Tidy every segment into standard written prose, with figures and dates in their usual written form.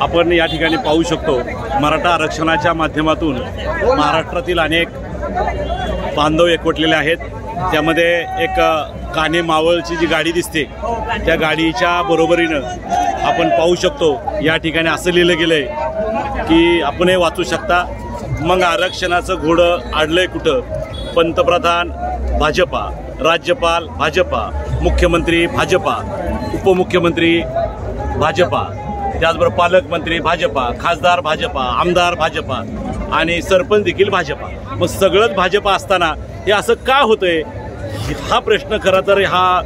आपण या ठिकाणी पाहू शकतो मराठा आरक्षणाच्या माध्यमातून महाराष्ट्रातील अनेक बांधव एकवटलेले आहेत। त्यामध्ये एक काने मावळची जी गाडी दिसते त्या गाडीच्या बरोबरीनं आपण पाहू शकतो या ठिकाणी असं लिहिलं गेलंय की आपण हे वाचू शकता, मग आरक्षणाचं घोडं आडलंय कुठं, पंतप्रधान भाजपा, राज्यपाल भाजपा, मुख्यमंत्री भाजपा, उपमुख्यमंत्री भाजपा, त्याचबरोबर पालकमंत्री भाजपा, खासदार भाजपा, आमदार भाजपा आणि सरपंच देखील भाजपा। मग सगळंच भाजपा असताना हे असं का होतंय हा प्रश्न खरं तर हा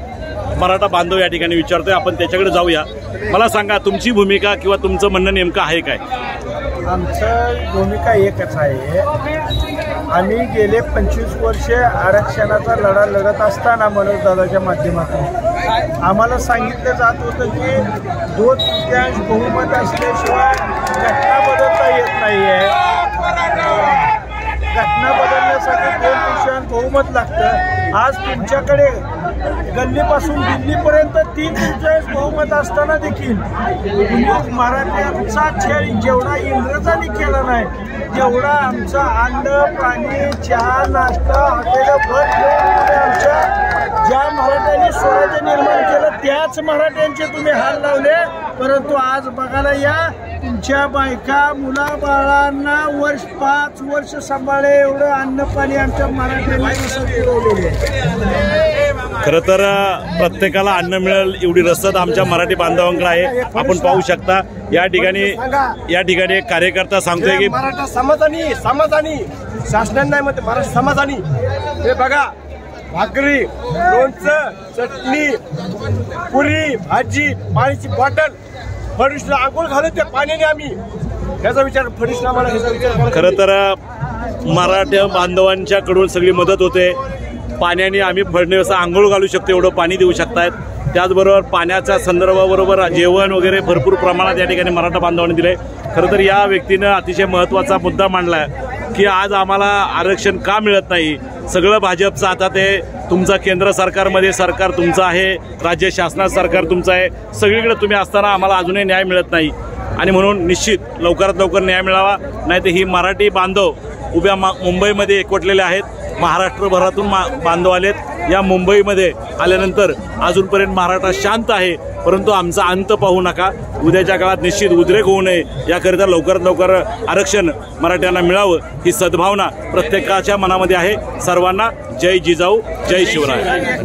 मराठा बांधव या ठिकाणी विचारतोय। आपण त्याच्याकडे जाऊया। मला सांगा तुमची भूमिका किंवा तुमचं म्हणणं नेमकं आहे काय? आमचं भूमिका एकच आहे। आम्ही गेले 25 वर्षे आरक्षणाचा लढा लढत असताना मनोज दादाच्या माध्यमातून आम्हाला सांगितलं जात होतं की 2/3 बहुमत असल्याशिवाय घटना बदलता येत नाही आहे। घटना बदलण्यासाठी 2/3 बहुमत लागतं। आज तुमच्याकडे गल्लीपासून दिल्लीपर्यंत 3/3 बहुमत असताना देखील मराठ्यांचा छळ जेवढा इंग्रजांनी केला नाही तेवढा आमचा अन्न पाणी चहा नाश्ता हॉटेल बंद ठेवून आमच्या ज्या मराठ्यांनी स्वराज्य निर्माण केलं त्याच मराठ्यांचे तुम्ही हाल लावले। परंतु आज बघायला या तुमच्या बायका मुलाबाळांना 5 वर्ष सांभाळे एवढं अन्न पाणी आमच्या मराठ्यांनी पुरवलेले। खरं तर प्रत्येकाला अन्न मिळेल एवढी रसद आमच्या मराठी बांधवांकडे आहे। आपण पाहू शकता या ठिकाणी एक कार्यकर्ता सांगतोय की मराठा समाजाने शासनाने नाही म्हणते मराठा समाजाने हे बघा भाकरी लोणचं चटणी पुरी भाजी पाण्याची बॉटल फडणवीसला आंघोळ घालत त्या पाण्याने आम्ही याचा विचार फडणवीसला आम्हाला ह्याचा विचार खरं तर मराठा बांधवांच्याकडून सगळी मदत होते। पाण्याने आम्ही फडणवीसला आंघोळ घालू शकतो एवढं पाणी देऊ शकतायत। त्याचबरोबर पाण्याच्या संदर्भाबरोबर जेवण वगैरे भरपूर प्रमाणात या ठिकाणी मराठा बांधवांनी दिले। खरं तर या व्यक्तीनं अतिशय महत्त्वाचा मुद्दा मांडला की आज आम्हाला आरक्षण का मिळत नाही। सगळं भाजपचं आता ते तुमचं केंद्र सरकारमध्ये सरकार तुमचं आहे, राज्य शासनात सरकार तुमचं आहे, सगळीकडे तुम्ही असताना आम्हाला अजूनही न्याय मिळत नाही आणि म्हणून निश्चित लवकरात लवकर न्याय मिळावा, नाही तर ही मराठी बांधव उभ्या मुंबईमध्ये एकवटलेले आहेत। महाराष्ट्रभरातून बांधव आलेत। या मुंबईमध्ये आल्यानंतर अजूनपर्यंत महाराष्ट्र शांत आहे, परंतु आमचा अंत पाहू नका। उद्याच्या काळात निश्चित उद्रेक होऊ नये याकरिता लवकरात लवकर आरक्षण मराठ्यांना मिळावं ही सद्भावना प्रत्येकाच्या मनामध्ये आहे। सर्वांना जय जिजाऊ, जय शिवराय।